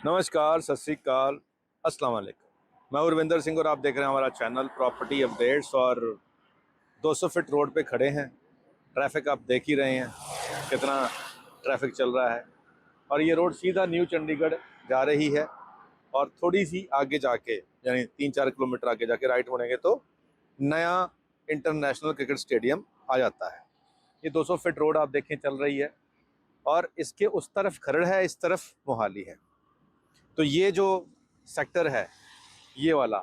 नमस्कार, सत श्री अकाल, अस्सलाम वालेकुम। मैं उर्विंदर सिंह और आप देख रहे हैं हमारा चैनल प्रॉपर्टी अपडेट्स। और 200 फीट रोड पे खड़े हैं। ट्रैफिक आप देख ही रहे हैं कितना ट्रैफिक चल रहा है। और ये रोड सीधा न्यू चंडीगढ़ जा रही है और थोड़ी सी आगे जाके यानी 3-4 किलोमीटर आगे जाके राइट मुड़ेंगे तो नया इंटरनेशनल क्रिकेट स्टेडियम आ जाता है। ये 200 फीट रोड आप देखें चल रही है और इसके उस तरफ खरड़ है, इस तरफ मोहाली है। तो ये जो सेक्टर है ये वाला,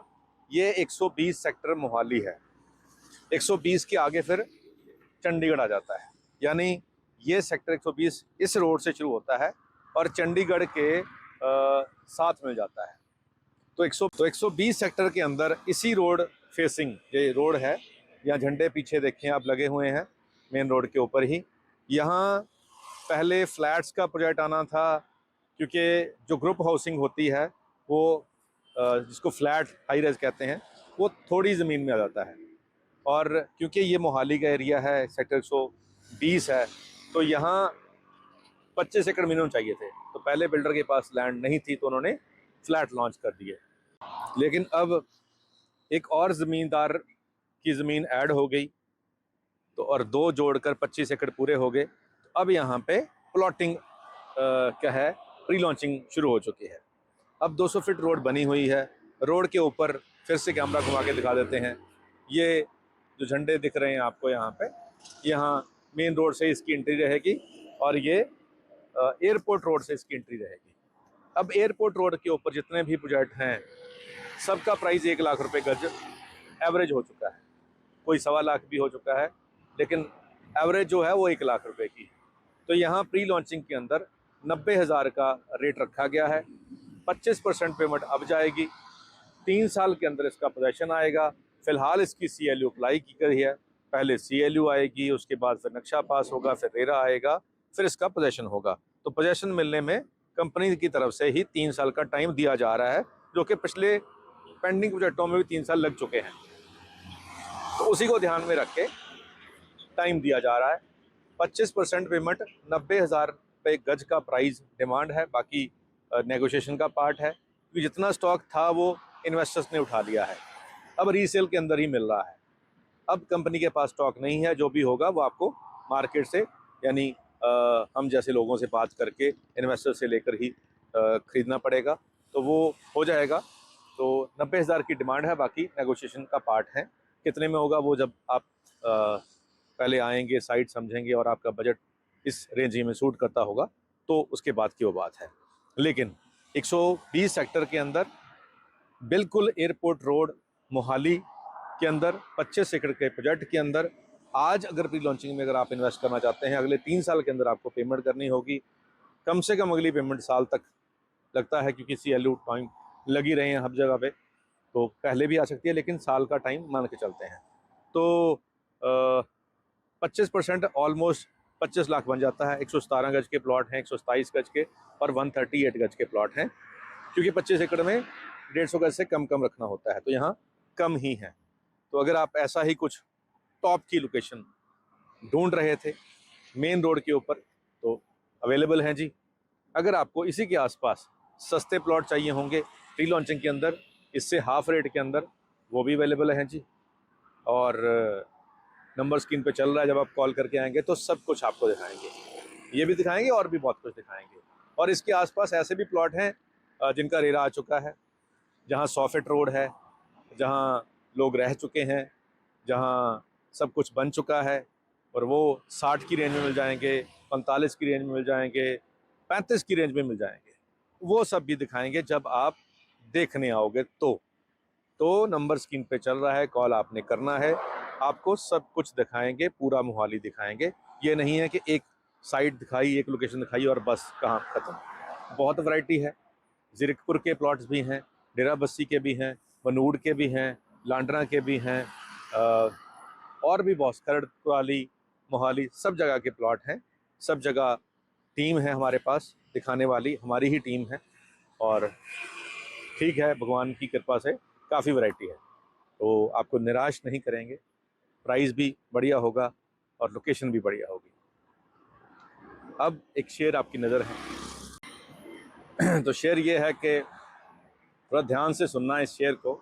ये 120 सेक्टर मोहाली है। 120 के आगे फिर चंडीगढ़ आ जाता है। यानी ये सेक्टर 120 इस रोड से शुरू होता है और चंडीगढ़ के साथ में जाता है। तो 120 सेक्टर के अंदर इसी रोड फेसिंग ये रोड है। यहाँ झंडे पीछे देखें आप लगे हुए हैं मेन रोड के ऊपर ही। यहाँ पहले फ्लैट्स का प्रोजेक्ट आना था, क्योंकि जो ग्रुप हाउसिंग होती है वो जिसको फ्लैट हाई रेज कहते हैं वो थोड़ी ज़मीन में आ जाता है। और क्योंकि ये मोहाली का एरिया है, सेक्टर 120 है, तो यहाँ 25 एकड़ मिनिमम चाहिए थे। तो पहले बिल्डर के पास लैंड नहीं थी तो उन्होंने फ्लैट लॉन्च कर दिए। लेकिन अब एक और ज़मींदार की ज़मीन ऐड हो गई तो और दो जोड़कर 25 एकड़ पूरे हो गए। तो अब यहाँ पे प्लॉटिंग क्या है, प्री लॉन्चिंग शुरू हो चुकी है। अब 200 फीट रोड बनी हुई है। रोड के ऊपर फिर से कैमरा घुमा के दिखा देते हैं। ये जो झंडे दिख रहे हैं आपको यहाँ पे, यहाँ मेन रोड से इसकी एंट्री रहेगी और ये एयरपोर्ट रोड से इसकी एंट्री रहेगी। अब एयरपोर्ट रोड के ऊपर जितने भी प्रोजेक्ट हैं सबका प्राइस 1 लाख रुपए गज एवरेज हो चुका है। कोई 1.25 लाख भी हो चुका है, लेकिन एवरेज जो है वो 1 लाख रुपए की। तो यहाँ प्री लॉन्चिंग के अंदर 90,000 का रेट रखा गया है। 25% पेमेंट अब जाएगी। 3 साल के अंदर इसका पोजेशन आएगा। फिलहाल इसकी CLU अप्लाई की गई है। पहले CLU आएगी, उसके बाद फिर नक्शा पास होगा, फिर रेरा आएगा, फिर इसका पोजेशन होगा। तो पोजेशन मिलने में कंपनी की तरफ से ही 3 साल का टाइम दिया जा रहा है, जो कि पिछले पेंडिंग प्रोजेक्टों में भी 3 साल लग चुके हैं। तो उसी को ध्यान में रख के टाइम दिया जा रहा है। 25% पेमेंट, 90,000 रुपये गज का प्राइस डिमांड है। बाकी नेगोशिएशन का पार्ट है, क्योंकि जितना स्टॉक था वो इन्वेस्टर्स ने उठा लिया है। अब रीसेल के अंदर ही मिल रहा है। अब कंपनी के पास स्टॉक नहीं है। जो भी होगा वो आपको मार्केट से यानी हम जैसे लोगों से बात करके इन्वेस्टर से लेकर ही ख़रीदना पड़ेगा। तो वो हो जाएगा। तो 90,000 की डिमांड है, बाकी नेगोशिएशन का पार्ट है। कितने में होगा वो जब आप पहले आएंगे, साइट समझेंगे और आपका बजट इस रेंज में सूट करता होगा तो उसके बाद की वो बात है। लेकिन 120 सेक्टर के अंदर बिल्कुल एयरपोर्ट रोड मोहाली के अंदर 25 एकड़ के प्रोजेक्ट के अंदर आज अगर प्री लॉन्चिंग में अगर आप इन्वेस्ट करना चाहते हैं, अगले 3 साल के अंदर आपको पेमेंट करनी होगी। कम से कम अगली पेमेंट साल तक लगता है, क्योंकि CLU टाइम लगी रहे हैं हर जगह पे। तो पहले भी आ सकती है, लेकिन साल का टाइम मान के चलते हैं। तो 25% ऑलमोस्ट 25 लाख बन जाता है। 117 गज के प्लॉट हैं, 127 गज के और 138 गज के प्लॉट हैं। क्योंकि 25 एकड़ में 150 गज से कम कम रखना होता है, तो यहाँ कम ही है। तो अगर आप ऐसा ही कुछ टॉप की लोकेशन ढूंढ रहे थे मेन रोड के ऊपर तो अवेलेबल हैं जी। अगर आपको इसी के आसपास सस्ते प्लॉट चाहिए होंगे प्री लॉन्चिंग के अंदर, इससे हाफ रेट के अंदर, वो भी अवेलेबल हैं जी। और नंबर स्क्रीन पे चल रहा है, जब आप कॉल करके आएंगे तो सब कुछ आपको दिखाएंगे। ये भी दिखाएंगे और भी बहुत कुछ दिखाएंगे। और इसके आसपास ऐसे भी प्लॉट हैं जिनका रेरा आ चुका है, जहाँ 100 फीट रोड है, जहाँ लोग रह चुके हैं, जहाँ सब कुछ बन चुका है। और वो 60 की रेंज में मिल जाएंगे, 45 की रेंज में मिल जाएंगे, 35 की रेंज में मिल जाएंगे। वो सब भी दिखाएंगे जब आप देखने आओगे तो नंबर स्क्रीन पे चल रहा है, कॉल आपने करना है। आपको सब कुछ दिखाएंगे, पूरा मोहाली दिखाएंगे। ये नहीं है कि एक साइट दिखाई, एक लोकेशन दिखाई और बस कहाँ ख़त्म। बहुत वैरायटी है। ज़ीरकपुर के प्लॉट्स भी हैं, डेरा बस्सी के भी हैं, बनूड़ के भी हैं, लांडरा के भी हैं, और भी बहुत खरड़, कुराली, मोहाली, सब जगह के प्लॉट हैं। सब जगह टीम है हमारे पास दिखाने वाली, हमारी ही टीम है। और ठीक है, भगवान की कृपा से काफ़ी वैरायटी है, तो आपको निराश नहीं करेंगे। प्राइस भी बढ़िया होगा और लोकेशन भी बढ़िया होगी। अब एक शेर आपकी नज़र है। तो शेयर ये है कि थोड़ा ध्यान से सुनना इस शेयर को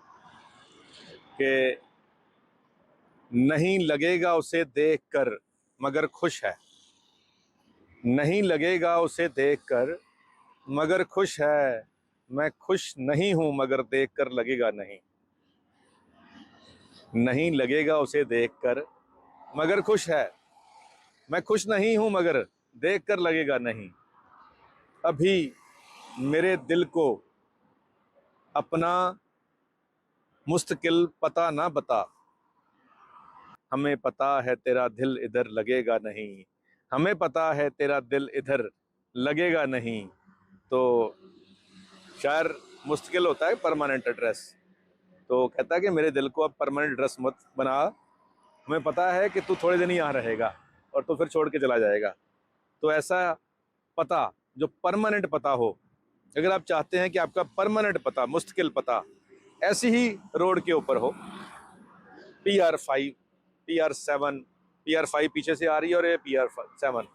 कि नहीं लगेगा उसे देखकर मगर खुश है, नहीं लगेगा उसे देखकर मगर खुश है, मैं खुश नहीं हूं मगर देखकर लगेगा नहीं। नहीं लगेगा उसे देखकर मगर खुश है, मैं खुश नहीं हूं मगर देखकर लगेगा नहीं। अभी मेरे दिल को अपना मुस्तकिल पता ना बता, हमें पता है तेरा दिल इधर लगेगा नहीं, हमें पता है तेरा दिल इधर लगेगा नहीं। तो शायर मुश्किल होता है परमानेंट एड्रेस, तो कहता है कि मेरे दिल को अब परमानेंट एड्रेस मत बना, हमें पता है कि तू थोड़े दिन ही यहाँ रहेगा और तो फिर छोड़ के चला जाएगा। तो ऐसा पता जो परमानेंट पता हो, अगर आप चाहते हैं कि आपका परमानेंट पता, मुस्तकिल पता ऐसी ही रोड के ऊपर हो, PR5, PR7, PR5 पीछे से आ रही है और ये PR7,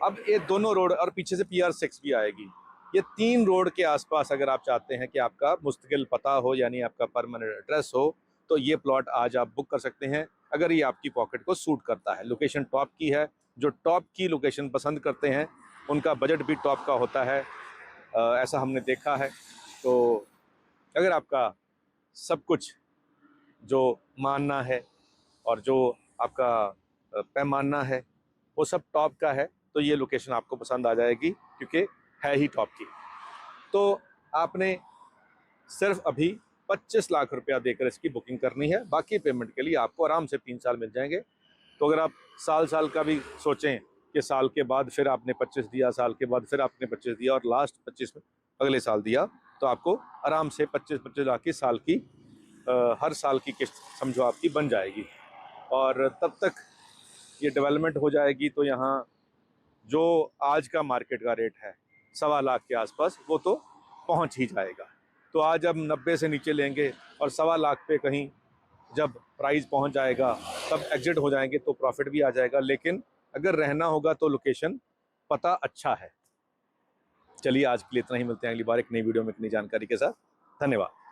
अब ये दोनों रोड और पीछे से PR6 भी आएगी, ये 3 रोड के आसपास अगर आप चाहते हैं कि आपका मुस्तकिल पता हो यानी आपका परमानेंट एड्रेस हो, तो ये प्लॉट आज आप बुक कर सकते हैं अगर ये आपकी पॉकेट को सूट करता है। लोकेशन टॉप की है, जो टॉप की लोकेशन पसंद करते हैं उनका बजट भी टॉप का होता है, ऐसा हमने देखा है। तो अगर आपका सब कुछ जो मानना है और जो आपका पैमाना है वो सब टॉप का है, तो ये लोकेशन आपको पसंद आ जाएगी क्योंकि है ही टॉप की। तो आपने सिर्फ अभी 25 लाख रुपया देकर इसकी बुकिंग करनी है, बाकी पेमेंट के लिए आपको आराम से 3 साल मिल जाएंगे। तो अगर आप साल साल का भी सोचें कि साल के बाद फिर आपने 25 दिया, साल के बाद फिर आपने 25 दिया और लास्ट 25 में अगले साल दिया, तो आपको आराम से 25-25 लाख की साल की हर साल की किस्त समझो आपकी बन जाएगी। और तब तक ये डेवलपमेंट हो जाएगी, तो यहाँ जो आज का मार्केट का रेट है 1.25 लाख के आसपास, वो तो पहुँच ही जाएगा। तो आज अब 90 से नीचे लेंगे और 1.25 लाख पे कहीं जब प्राइस पहुंच जाएगा तब एग्जिट हो जाएंगे तो प्रॉफिट भी आ जाएगा। लेकिन अगर रहना होगा तो लोकेशन पता अच्छा है। चलिए आज के लिए इतना ही, मिलते हैं अगली बार एक नई वीडियो में एक नई जानकारी के साथ। धन्यवाद।